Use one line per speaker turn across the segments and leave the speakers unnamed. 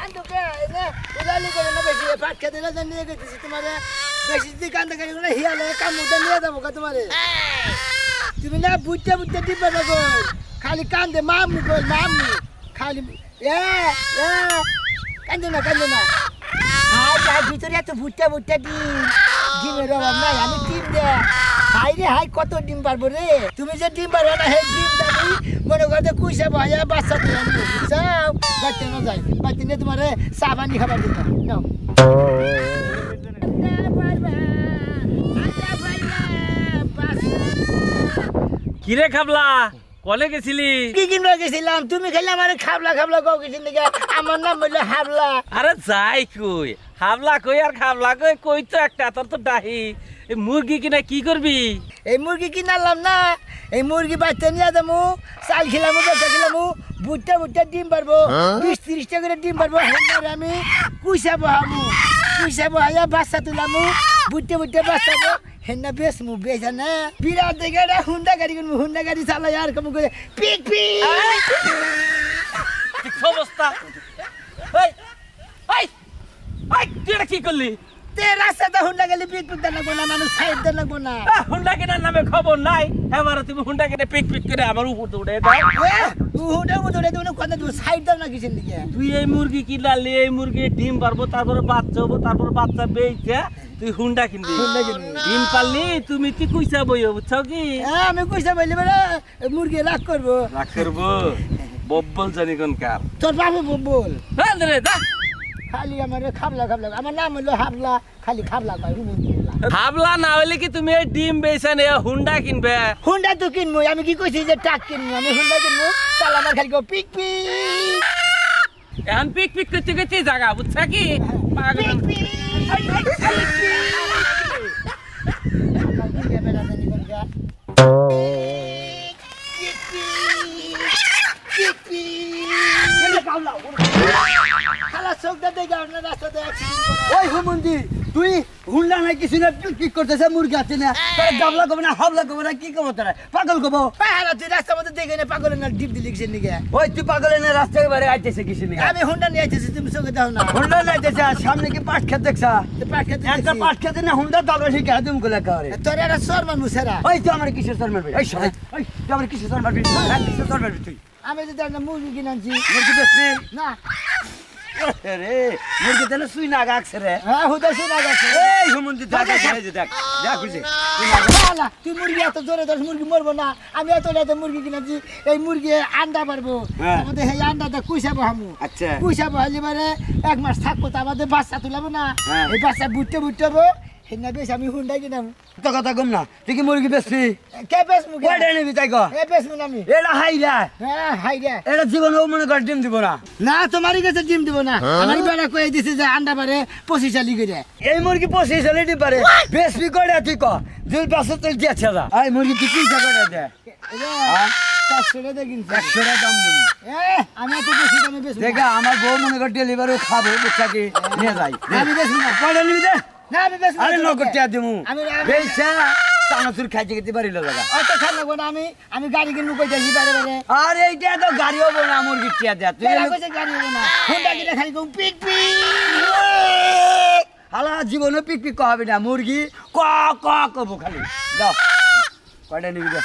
কান্দো কে না উদালি করে না বেশি পাট খেতে না নিয়ে গেছিস তোমারে বেশি দি কান্দা করে না হিয়ালে কামুটা নিয়ে যাবো কা তোমারে তুমি না বুঝতে বুঝতে দিবে না গো খালি কান্দে মামু গো মামু খালি কান্দো না হাই ভিতরে এত ভুট্টা ডিমের অভাব নাই আমি ডিম দে হাই রে হাই কত ডিম পারবো রে তুমি যে ডিম পারবে না হে ডিম দাবি মনে করতে কুইসা ভাইয়া বাচ্চা তুলে আনবো বুঝছাও বাচ্চা না যায় বাচ্চা নিয়ে তোমার চা পানি খাবার দিত নাও
কিরে খাবলা কলে গেছিলি
কি কিনবা গেছিলাম তুমি খাইলে আমারে খাবলা কও গেছিস নাকি আমার নাম বললো হাবলা
আরে যাই কই হাবলা কই আর খাবলা কই তো একটা তোর তো ডাহি এই মুরগি কিনা কি করবি
এই মুরগি কিনালাম না এই মুরগি বাচ্চা নিয়ে যাবো চাল খেলামু বেচা খেলামু বুটটা ডিম পারবো 20-30টা করে ডিম পারবো আমি কুইসা বহাইয়া বাচ্চা তুলামু বুটটা বাচ্চাবো হেন্না বেসমু বেচা না বিরাট দেখে হুন্ডা গাড়ি চালাই আর কম করে পিক
অবস্থা তুই এটা কি করলি
রাস্তাতে হুন্ডা গেলে পিক দেন লাগবো না মানুষ সাইড দেন লাগবো না
হুন্ডা কেনার নামে খবর নাই এবার তুমি হুন্ডা কিনে পিক করে আমার উপর উড়ে দাও
হুন্ডা উড়ে দেবো কথা তুমি সাইড দাও না কিসের দিকে
তুই এই মুরগি কিনলি এই মুরগি ডিম পারবো তারপরে বাচ্চা হবো তারপর বাচ্চা বেচে তুই হুন্ডা কিনবি ডিম পারলি তুমি তুই কুইসা বইও বুঝছো কি
আমি কুইসা বইলে বলে মুরগি রাগ করবো
বব্বল জানি কোন কার
তোর বাবু বব্বল
রে দা
খালি আমার খাবলা আমার নাম হলো হাবলা খালি খাবলা কয়
হাবলা না হলে কি তুমি এই ডিম বেচা নিয়ে হুন্ডা কিনবে
হুন্ডা তো কিনবো আমি কি কইছি যে ট্রাক কিনবো আমি হুন্ডা কিনবো তাহলে আমার খালি পিক
এখন পিক করতে জায়গা বুঝছা কি
তুই হুন্ডা নাই কিছু না পিক করতেছে মুরগি আছে না গাবলা কবে না হাবলা কবে না কি কব তোরা পাগল কব তুই রাস্তার মধ্যে দেখে না পাগল না ডিপ দিলি কিসের নিকে ওই তুই পাগল না রাস্তার বাইরে আইতেছে কিসের নিকে আমি হুন্ডা নিয়ে আইতেছি তুমি চোখে দাও না হুন্ডা নিয়ে আইতেছে সামনে কি পাট খেত দেখছা একটা পাট খেতে না হুন্ডা দাঁড়া শিখে তুমি গুলা করে তোর একটা সরমান মুছেরা ওই তো আমার কিসের সরমান ভাই ওই তুই আমার কিসের সরমান ভাই কিসের সরমান তুই আমি যদি একটা মুরগি কিনাছি মুরগি বেচবি না রে মুরগি তেলে সুই না গাছে রে হ্যাঁ হুদা সুই না গাছে এই হুমন্দি দাদা খাই যে দেখ যা খুঁজে তুই মুরগি এত জোরে দশ মুরগি মরবো না আমি এত মুরগি কিনেছি এই মুরগি আন্ডা পারবো আমাদের এই আন্ডাটা কুইসাবো হামু আচ্ছা কুইসাবো হলে মানে 1 মাস থাকবো তো আমাদের বাচ্চা তুলাবো না এই বাচ্চা বুটতে হেনা বেশ আমি হুন্ডা কিনাম তো কথা কম না তুই কি মুরগি বেচবি কে বেচমু কয়টা নিবি তাই কো এ বেচমু না আমি এলা হাইরা হ্যাঁ হাইরা এটা জীবনেও মনে কর ডিম দিব না না তোমারই কাছে ডিম দিব না আমারই বেড়া কই দিছে যে আন্ডা পারে 25 আলি করে এই মুরগি 25 আলি ডিম পারে বেচবি কয়টা তুই কো দুই পাঁচ তেল দিয়েছে দা এই মুরগি তুই কি কয়টা দে হ্যাঁ 400 টাকা কিনছি 100 টাকা দাম দেব আমি তো বেশি দামে বেচবো দেখা আমার বউ মনে কর ডেলিভারি খাবে বুঝছা কি নিয়ে যাই আমি বেচবো না কয়টা নিবি দে না আমি বেশ আরে নগদ টিয়া দিমু আমি বেচা চানাচুর খাইতে খেতে পারিল দাদা অত খাই লাগবো না আমি গাড়ি কিনবো কই যাই বারে আরে এইটা তো গাড়ি হবো না মুরগি টিয়া দে তুই কইছে গাড়ি হবো না হুন্ডা কিনে খালি কম পিক হালা জীবনে পিক কবে না মুরগি ক কবো খালি দাও কয়টা নিবি দে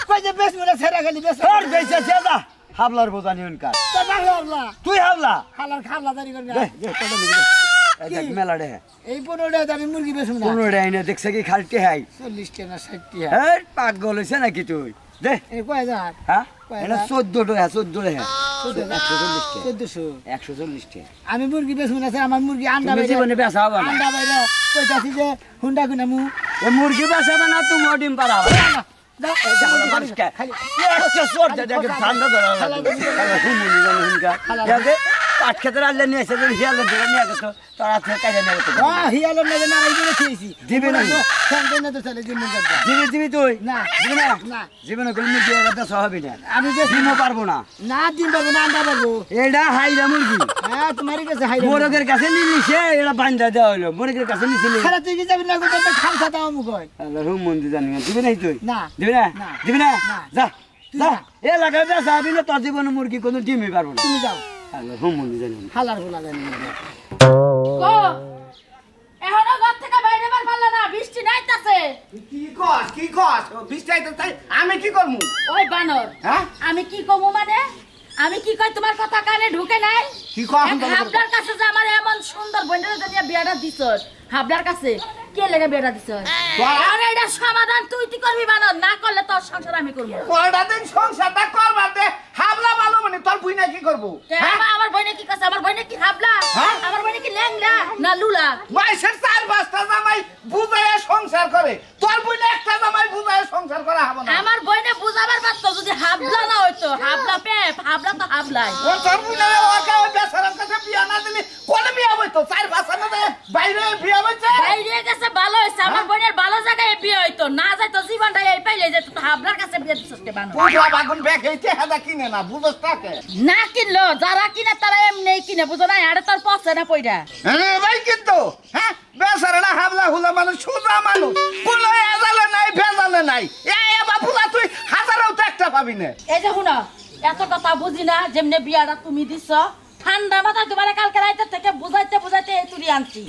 কই যে বেশ মুরা ছেড়া খালি বেশ আর বেচা ছেড়া হাবলার বোঝা নিউন কার তো হাবলা তুই হাবলা হালার খাবলা দাঁড়ি করবি দে কয়টা নিবি দে দেখ মেলা রে এই 15 টাকা আমি মুরগি বেচুম না 15 টাকা এনে দেখছ কি খালতে হাই 40 টাকা না 60 টাকা এই পাগল হইছে নাকি তুই দে এই কয় হাজার হ্যাঁ এটা 14 টাকা 140 টাকা আমি মুরগি বেচুম না আমার মুরগি আন্ডা বাইরে জীবনে বেচা হবে না আন্ডা বাইরে কইতাছি যে হুন্ডা কিনা মু এই মুরগি বেচাবে না তুমি ডিম পারাও দাও এই দেখো মানুষ কে খালি একটা শর্ট দেখে ঠান্ডা ধরা হুমুনি পাট খেতে আনলে নিয়ে এসে হিয়ালের ধরে নিয়ে গেছো তারা কাইরে নিয়ে গেছো হিয়ালের নেবে না এই দিনে খেয়েছি দিবি না না তো চলে দিবি তুই না দিবি না জীবনে কোনো মুরগি একটা সহাবি না আমি যে দিমও পারবো না না দিন পারবো না আন্ডা পারবো এটা হাইরা মুরগি হ্যাঁ তোমারই কাছে হাইরা মোরগের কাছে নিলিছে এটা বান্ধা দেওয়া হলো মোরগের কাছে নিছিলে খালা তুই কি যাবি না কত খামসা দাও মুখ হয় আল্লাহ হুম মন্দি জানি না দিবি না তুই না দিবি না যা যা এ লাগাবে যাবি না তোর জীবনে মুরগি কোনো ডিমই পারবো না তুমি যাও হ্যালো হুমুনি জানি
হালার হুলা জানি কো এখনো ঘর থেকে বাইরে বার পারলা না বৃষ্টি নাইতাছে
কি কস বৃষ্টি আইতে তাই আমি কি করমু
ওই বানর
হ্যাঁ
আমি কি কমু মানে আমি কি কই তোমার কথা কানে ঢুকে নাই
কি কস
হাবলার কাছে যে আমার এমন সুন্দর বন্ধুরা জানিয়া বিয়াটা দিছস হাবলার কাছে কে লেগে বিয়াটা দিছস আরে এটা সমাধান তুই করবি বানর না করলে তোর সংসার আমি করব
কয়টা দিন সংসারটা করবার দে হাবলা ভালো মানে তোর বুই না কি করবো
আমার বইনে কি কাছে আমার বইনে কি হাবলা
হ্যাঁ?
আমার বইনে কি ল্যাংড়া না লুলা
মাইসের 4-5টা জামাই বুঝাইয়া সংসার করে তোর বুই না একটা জামাই বুঝাইয়া সংসার করা হবে না
আমার বইনে বুঝাবার পারতো যদি হাবলা না হইতো হাবলা পেপ হাবলা তো হাবলাই
ও তোর বুই না ওকে ওই বেচারার কাছে বিয়া না দিলি কোনে বিয়া হইতো 4-5 না বাইরে বিয়া হইছে
বাইরে গেছে ভালো হইছে আমার বইনের ভালো জায়গায় বিয়ে হইতো না যাইতো জীবনটা এই পাইলে যেত তো হাবলার কাছে বিয়ে দিছস কে বানো
বুঝলা বাগুন ব্যাগ হইতে হাদা কিনে না বুঝছ টাকে
না কিনলো যারা কিনে তারা এমনি কিনে বুঝো না আরে তোর পছন্দ না পয়ডা
আরে ভাই কিন্তু হ্যাঁ বেচারাটা হাবলা হুলা মানুষ সোজা মানুষ কোনো এজালে নাই ভেজালে নাই এ বাপুলা তুই হাজারেও তো একটা পাবি না
এই যে শুনো এত কথা বুঝি না যেমনে বিয়াটা তুমি দিছ ঠান্ডা মাথা তোমার কালকে রাইতে থেকে বুঝাইতে বুঝাইতে এই তুলি আনছি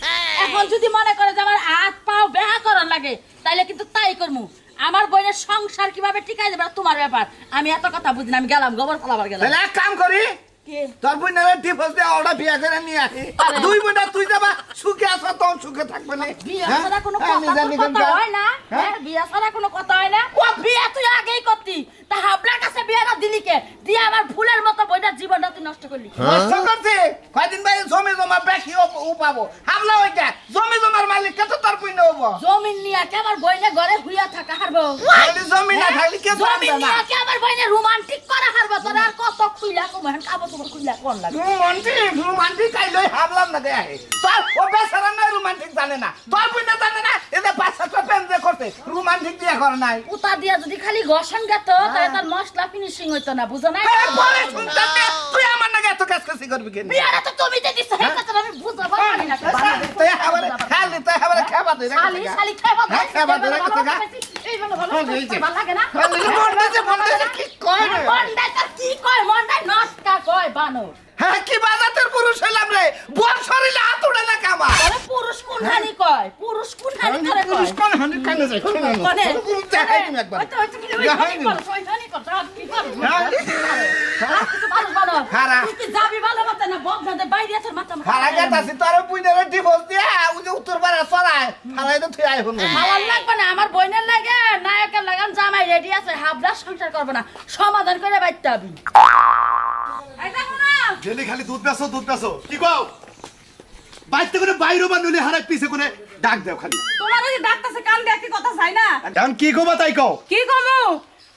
এখন যদি মনে করে যে আমার হাত পাও বেহা করার লাগে তাইলে কিন্তু তাই করমু আমার বইয়ের সংসার কিভাবে টিকাই দেবে তোমার ব্যাপার আমি এত কথা বুঝি না আমি গেলাম গোবর ফলাবার গেলাম
তাহলে এক কাম করি
কি
তোর বোনের ডিভোর্স দিয়ে ওটা বিয়া করে নিয়ে আসি
আরে।
2 মিনিট তুই যাবা সুখে আছো তখন সুখে থাকবে না
বিয়া
হ্যাঁ?
ছাড়া কোনো
আমি জানি
কথা
কোনটা।
হয় না
হ্যাঁ?
হ্যাঁ বিয়া ছাড়া কোনো কথা হয় না ও বিয়া তুই আগেই করতি তা হাবলার কাছে বিয়াটা দিলি কে দিয়ে আমার ফুলের মতো বইটার জীবনটা তুই নষ্ট করলি
নষ্ট করছি কয়দিন বাইরে জমি জমা বেশি উপাবো হামলা হইছে জমি জমার মালিক কত তোর পুণ্য হবো
জমিন নিয়ে কে আমার বইনে ঘরে হুইয়া থাকা হারবো
খালি জমি না থাকলে কে
জমিন
জানবে না
নিয়ে কে আমার বইনে রোমান্টিক করা হারবো তোর আর কত খুইলা কমন কাবো তোমার খুইলা কোন লাগে
রোমান্টিক কাইলে হামলাম না দে তোর ও বেচারা না রোমান্টিক জানে না তোর পুণ্য জানে না এদের 5-7টা প্রেম যে করতে রোমান্টিক দিয়ে করে নাই
উতা দিয়া যদি খালি ঘষণ গেত তাহলে তার মশলা ফিনিশিং হইতো না বুঝো না
পরে শুনতে দে, তুই আমার নাকি এত কাজ কাছি করবি কেন
বিয়াটা তো তুমি যে দিছ এই কথা আমি বুঝাবো পারি না
তুই আবার খালি তুই আবার খাবার দে
শালি শালি খাইবা
হ্যাঁ, খাইবা দে,
ভালো
দেখা।
এই ভালো ভালো
হ্যাঁ, এই যে।
ভালো লাগে না
মন্ডাতে কি কয় রে?
মন্ডাই তো কি কয় মন্ডাই নষ্টা কয় বানো
হ্যাঁ কি বাজাতের পুরুষ হইলাম রে বল শরীরে হাত উড়ে না কামা
আরে পুরুষ কোন হানি কয় পুরুষ কোন হানি করে
পুরুষ
কয়
কোন হানি কানে যায়
কোনে
পুরুষ দেখাই তুমি একবার
ওই তো কি ওই হানি কর কি কর কিছু ভালো ভালো
হারা।
তুই কি যাবি ভালো মত না বক না বাইরে আছে মাথা
হারা গেতাছি তোর বুইনের ডিভোর্স দিয়া ওই যে উত্তর পাড়া চড়ায় হারাই তো তুই আই হল
ভালো লাগবে না আমার বইনের লাগে নায়কের লাগান জামাই রেডি আছে হাবলা সংসার করবে না সমাধান করে বাইতে হবে এই দেখো না
ডেলি খালি দুধ বেছো কি কও বাইতে করে বাইরে বা নলে হারাই পিছে করে ডাক দাও খালি
তোমার ওই ডাক্তারছে কান দিয়ে কি কথা চাই না
এখন কি কবা তাই কও
কি কমু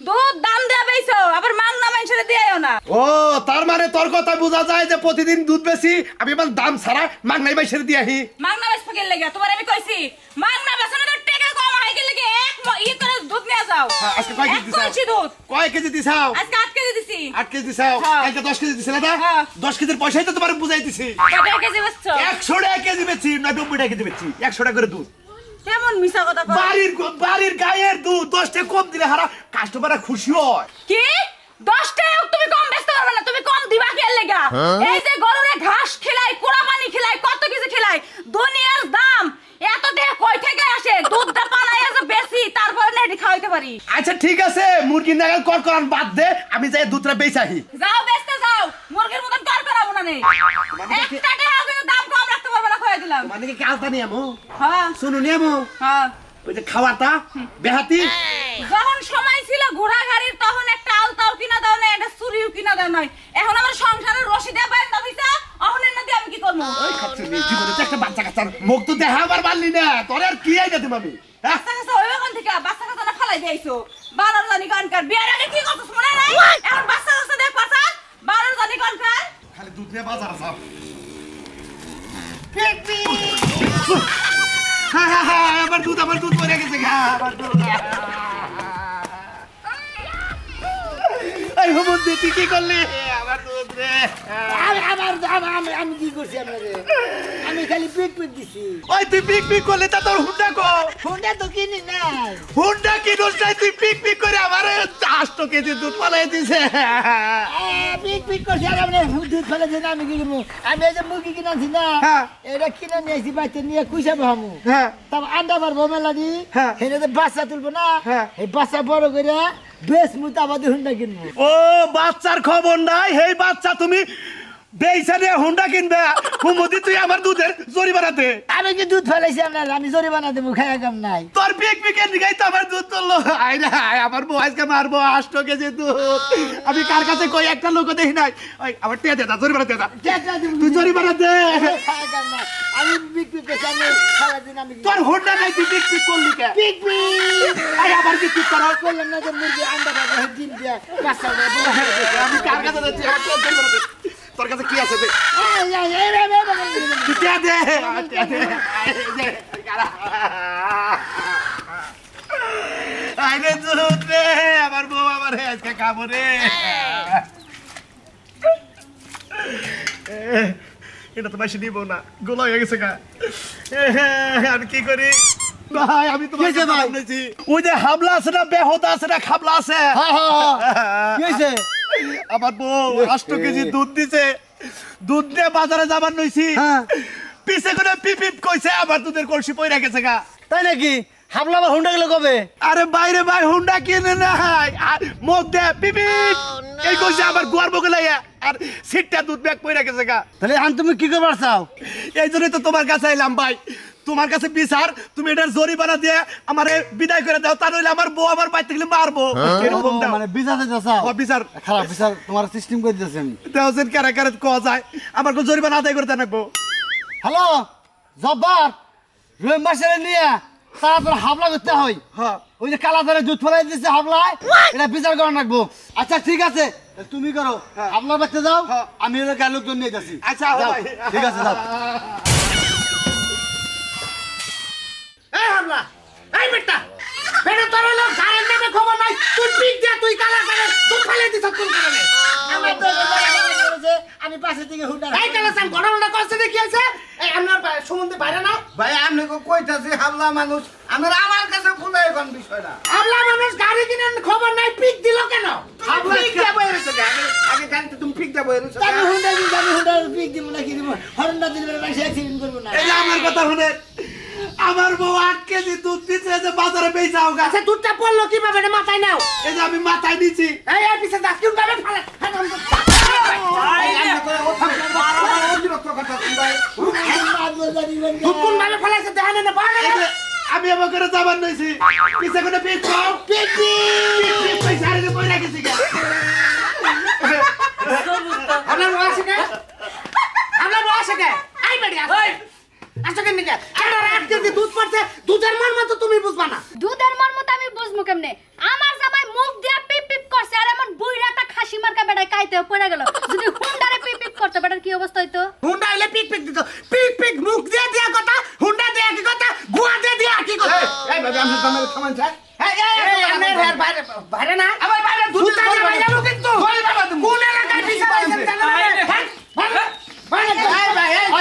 দুধ দাম দেয়া বেইছো আবার মাংনা মানুষের দিয়াইও না
ও তার মানে তোর কথা বোঝা যায় যে প্রতিদিন দুধ বেশি আমি এবার দাম ছাড়া মাগনাই বাইসের দিয়ে আহি
মাংনা বেচ ফকির লেগে তোমার আমি কইছি মাংনা বেচনে তো টাকা কম হয় গেলে কি এক করে দুধ নিয়ে যাও
আজকে কয় কেজি দিছাও
কইছি দুধ
কয় কেজি দিছাও
আজকে 8 কেজি দিছি
8 কেজি দিছাও
হ্যাঁ।
কালকে 10 কেজি দিছিলে না
হ্যাঁ।
10 কেজির পয়সাই তো তোমার বুঝাই দিছি
কত কেজি বেচছো
100 টাকা কেজি বেচি না 90 টাকা কেজি বেচি 100 টাকা করে দুধ
কেমন মিছা কথা কও
বাড়ির গায়ের দুধ 10 টাকা কম দিলে হারা কাস্টমাররা খুশি হয়
কি 10 টাকা তুমি কম বেচতে পারবে না তুমি কম দিবা কে লেগা এই যে গরুরে ঘাস খিলাই কোড়া পানি খিলাই কত কিছু খিলাই দুনিয়ার দাম এত টাকা কই থেকে আসে দুধটা পানায় যে বেশি তারপরে না এটি খাওয়াইতে পারি
আচ্ছা ঠিক আছে মুরগির নাগাল করান বাদ দে আমি যাই দুধটা বেচাহি
যাও বেচতে যাও মুরগির মতন কর করাবো না নেই একটা টাকা কিন্তু দাম কম রাখতে পারবে না কইয়া দিলাম
মানে কি আলতা নিয়ে আমো
হ্যাঁ
শুনু নিয়ে আমো
হ্যাঁ
ওই যে খাওয়াটা বেহাতি
যখন সময় ছিল ঘোড়া গাড়ির তখন একটা আলতাও কিনা দাও না একটা চুরিও কিনা দাও নাই এখন আমার সংসারের রশি দিয়ে বাইর না দিছা অহনের না দিয়ে আমি কি করবো
ওই খাচ্ছি জীবনে তো একটা বাচ্চা কাচ্চার মুখ তো দেখা আবার পারলি না তোর আর কি আইডা তুমি আমি হ্যাঁ
বাচ্চা কাচ্চা ওই ওখান থেকে বাচ্চা কাচ্চা না ফালাই দিয়েছো 12 জানি কনকার বিয়ের আগে কি করছিস মনে নাই এখন বাচ্চা কাচ্চা দেখ পারছা 12 জানি কনকার
খালি দুধ নিয়ে বাজার যাও আমার দুধ পড়ে গেছে গা আমার দুধ এই হবন তুই কি করলি আমার দুধ দুধ রে
আমি কি করছি আপনারে আমি খালি পিক পিক দিছি
ওই তুই পিক পিক করলে তা তোর হুন্ডা কো
ফোনটা তো কিনি নাই
হুন্ডা কি দোষ নাই তুই পিক পিক করে আমার 8 কেজি দুধ পালাই দিছে
পিক পিক করছি আর আপনি দুধ ফেলে দিন আমি কি করবো আমি এই যে মুরগি কিনাছি না এটা কিনে নিয়েছি বাচ্চা নিয়ে কুইসা ভামু তারপর আন্ডা পারবো মেলা দি সেটাতে বাচ্চা তুলবো না এই বাচ্চা বড় করে বেশ মুতা আমাদের হুন্ডা কিনবো
ও বাচ্চার খবর নাই এই বাচ্চা তুমি বেইছানে হুন্ডা কিনবে হুমুদি তুই আমার দুধের জরিমানা দে
আমি কি দুধ ফেলাইছি আপনার আমি জরিমানা দেবো খায়া কাম নাই
তোর পিক পিকের দিকেই তো আমার দুধ তুললো আই না আমার বউ আজকে মারবো 8 কেজি দুধ আমি কার কাছে কই একটা লোক দেখি নাই ওই আমার টিয়া দে দা জরিমানা দে দা তুই জরিমানা দে
খায়া কাম নাই আমি পিক পিক করছি আমি সারাদিন আমি
তোর হুন্ডা নাই তুই পিক পিক করলি কে
পিক পিক
আই আবার পিক পিক করো
করলাম না যে মুরগি আন্ডা পারবো ডিম দিয়ে বাচ্চা দেবো
আমি কার কাছে যাচ্ছি আমার টিয়া জরিমানা দে তোর কাছে কি আছে দে তুই টিয়া দে টিয়া দে আইনে দুধ রে আমার বউ আমার আজকে খাবো রে এটা তো বেশি নিব না গোলা হয়ে গেছে গা আমি কি করি ভাই আমি তো বলছি ওই যে হামলা আছে না বেহদা আছে না খাবলা আছে
কি হয়েছে
আমার বউ 8 কেজি দুধ দিছে দুধ দিয়ে বাজারে যাবার নইছি পিছে করে পিপিপ কইছে আমার দুধের কলসি পইরা গেছে গা
তাই নাকি হাবলা আবার হুন্ডা গেলে কবে
আরে বাইরে ভাই হুন্ডা কিনে নাই আর মুখ দে পিপিপ এই কইছে আমার গোয়ার বগে লাইয়া আর সিটটা দুধ ব্যাগ পইরা গেছে গা
তাহলে আন তুমি কি করবার চাও
এই জন্যই তো তোমার কাছে আইলাম ভাই তোমার কাছে বিচার তুমি এটার জরিমানা দিয়ে আমারে বিদায় করে দাও তা নইলে আমার বউ আমার বাইতে গেলে মারবো এরকম দাও
মানে বিচারতে চাও
ও বিচার
খারাপ বিচার তোমার সিস্টেম করে দিতেছি আমি
দেওছেন কারে কারে কোয়া যায় আমার কোন জরিমানা আদায় করতে নাকবো
হ্যালো জব্বার রহিম বাসারে নিয়ে তারপর হাবলা করতে হয়
হ্যাঁ
ওই যে কালা ধরে দুধ ফেলাই দিচ্ছে হাবলায় এটা বিচার করা রাখবো আচ্ছা ঠিক আছে তুমি করো হাবলা বাচ্চা যাও আমি ওদের গায়ের লোকজন নিয়ে যাচ্ছি
আচ্ছা ভাই
ঠিক আছে যাও
এই হামলা এই বেটা বেটা তোর লোক গাড়ির নামে খবর নাই তুই পিক দিয়া তুই কালা করে তুই ফেলে দিছ কোন কারণে
আমার তো আমি পাশে থেকে হুন্ডা
এই কালা সান ঘটনাটা করছে দেখি আছে এই আমার সম্বন্ধে বাইরে না
ভাই আপনি কইতাছি হামলা মানুষ আমার কাছে ফুলাই কোন বিষয়টা
হামলা মানুষ গাড়ি কিনেন খবর নাই পিক দিল কেন
হামলা পিক দেব এসে আগে গাড়িতে তুমি পিক দেব এসে
আমি হুন্ডা পিক দিব না কি দিব হরন্ডা দিলে বেশি অ্যাক্সিডেন্ট করব না
এই যে আমার কথা শুনে আমার বউ 8 কেজি দুধ দিছে যে বাজারে বেচাও গা
আচ্ছা দুধটা পড়লো কিভাবে রে মাথায় নাও
এই যে আমি মাথায় নিছি
এই এই পিছে দাস কিউন ভাবে ফেলে দুধ কোন ভাবে ফেলাইছে দেখেন না বাড়ে
আমি আমার করে যাবার নইছি পিছে কোনে পিক পাও পিক পিক পয়সা রে বই রাখিছি গা
আমরা বসে কে আমরা বসে কে আই বেড়ি আই আচ্ছা কেন কে আমরা রাত কেজি দুধ পড়ছে দুধের মর্ম তো তুমি বুঝবা না
দুধের মর্ম তো আমি বুঝমু কেমনে আমার জামাই মুখ দিয়া পিপ পিপ করছে আর এমন বুইরাটা খাসি মার্কা বেড়ায় কাইতে পড়ে গেল যদি হুন্ডারে পিপ পিপ করতে বেটার কি অবস্থা হইতো
হুন্ডা এলে পিক পিক দিত পিক পিক মুখ দিয়ে দিয়া কথা হুন্ডা দিয়ে কি কথা গুয়া দিয়ে দিয়া কি কথা
এই ভাই আমি তোমার থামান চাই
এই আমি হের বাইরে বাইরে না আবার বাইরে দুধ দিয়ে বাইরে যাবো কিন্তু কই বাবা তুমি কোন এলাকায় পিছে আইছেন জানো না বাইরে বাইরে এই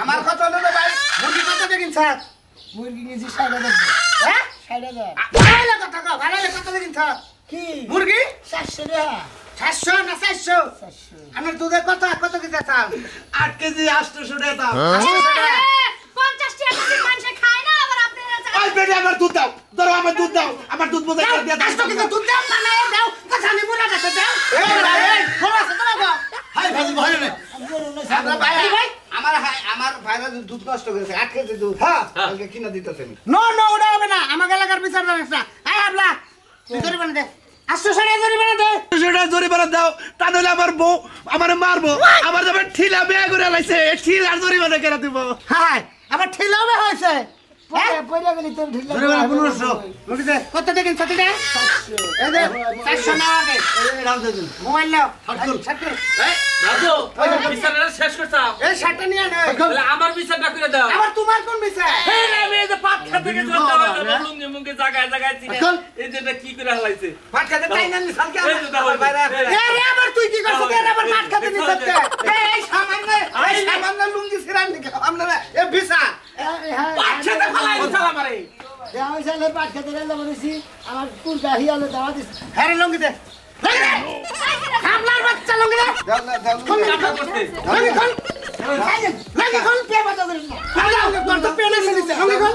আমার কথা হলো ভাই মুরগি কত দেখিন স্যার
মুরগি নিয়েছি 60,000
হ্যাঁ
60,000
ভালো কথা কও ভালো কত দেখিন স্যার
কি
মুরগি
400 টাকা
700 না 700 আমার দুধের কথা কত কি চাও
8 কেজি 800 টাকা দাও
50 টাকা কেজি মানুষে খায় না আবার আপনি
ওই বেটা আমার দুধ দাও ধরো আমার দুধ দাও আমার দুধ বোঝাই করে দিয়া দাও
800 কিন্তু দুধ দাও না না দাও কথা আমি মুরা কাছে দাও এই ভাই এই খোলা আছে না গো
হাই ভাই ভাই না আমরা ভাই
ভাই
আমার ভাইরা দুধ নষ্ট করেছে 8 কেজি দুধ হ্যাঁ কালকে কিনা দিতেছেন
নো নো ওটা হবে না আমার এলাকার বিচার জানিস না এই হাবলা ভিতরে বানা দে 800 জরিমানা দে
সেটা জরিমানা দাও তা নইলে আমার বউ আমারে মারবো আমার যাবে ঠিলা বিয়া করে লাইছে ঠিল আর জরিমানা কেন দিব
হাই আবার ঠেলাবে হয়েছে পয়লা গেলি তোর ঢিলা
ধরে বেড়া 1500
লুটি দে
কত দেখেন সাথীটা এই যে 400 না আগে
এই রাম দে দিন
মোবাইল নাও
ছাত্র
রাজু বিচারটা শেষ করছাম
এই শার্টটা নিয়ে নে
তাহলে আমার বিচারটা করে দাও
আবার তোমার কোন বিষয়
এই রে, আমি এই যে পাট খেতে গেছি লুঙ্গি মুঙ্গি জায়গায় জায়গায় চিনে এই যেটা কি করে হালাইছে
ভাত খেতে তাই না মিশাল কে
এই যে দাও,
বাইরে
এই রে আবার তুই কি করছিস এর আবার মাঠ খাতে নিছতে
এই সামান্য লুঙ্গি ছিরান দিকে আপনারা এ বিসা ভাত খেতে ফলাই উঠাল আমারে
আমি সালে পাট খেতে গেলাম বলেছি আমার কুলটা হিয়ালে দাওয়া দিস
হ্যাঁ লুঙ্গি দে
হামলার বাচ্চা লঙ্গে রে
দাও না দাও
কাটা করতে
লঙ্গে খোল লঙ্গে খোল পে বাতা ধরে না তোর তো পেনে দিছে লঙ্গে খোল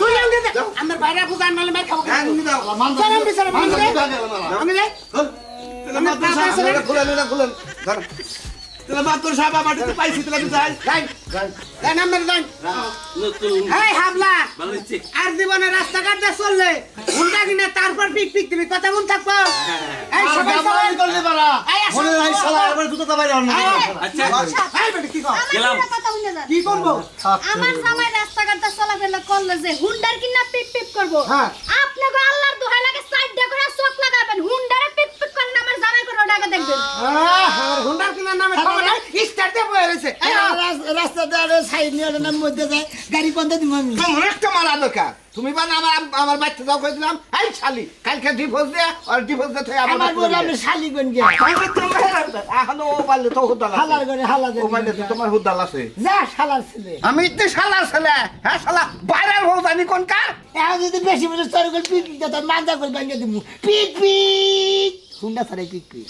তুই লঙ্গে দে আমার বাইরে বুঝান নালে মাই খাবো
হ্যাঁ লুঙ্গি দাও
সালাম বিসালাম লঙ্গে দে লঙ্গে দে
খুলেন ধর
তাহলে মাত্র সাহেব আমার তো পাইছি তাহলে আমি যাই
যাই যাই নাম্বার যাই
নতুন
এই হাবলা
ভালো হচ্ছে
আর জীবনে রাস্তাঘাট দিয়ে চললে হুন্ডা কিনে তারপর পিক পিক দিবি কথা মন থাকবো এই সবাই
আমি করলে পারা
এই আসো।
মনে হয় শালা এবার জুতো বাইরে আন
আচ্ছা
এই বেটা কি কর
গেলাম
কি করবো
আমার জামাই রাস্তাঘাটে চলাফেরা করলে যে হুন্ডার কিনা পিপ পিপ করবো
হ্যাঁ।
আপনাকে আল্লাহর দোহাই লাগে সাইডে করে চোখ লাগাবেন হুন্ডারে পিপ পিপ করেন আমার জামাই করে ওটাকে দেখবেন
আমার হুন্ডার কিনার নামে খবর নাই স্টার্ট দিয়ে বয়ে রয়েছে রাস্তাতে আর সাইড নিয়ে নাম মধ্যে যায় গাড়ি বন্ধ দিব আমি
তোমার একটা মারা দরকার তুমি বান আমার বাচ্চা যাও কইছিলাম এই শালি কালকে ডিভোর্স দে আর ডিভোর্স দে
আমার বলে আমি শালি কোন গে
এখনো ও পারলে তো হুদাল
হালার করে হালা দে
ও পারলে তো তোমার হুদাল আছে
যা শালার ছেলে
আমি তো শালার ছেলে হ্যাঁ শালা বাইরের হও জানি কোন কার
এখন যদি বেশি বলে তোর পিক পিক মাঞ্জা করে ভেঙে দিব পিক পিক হুন্ডা ছাড়াই পিক পিক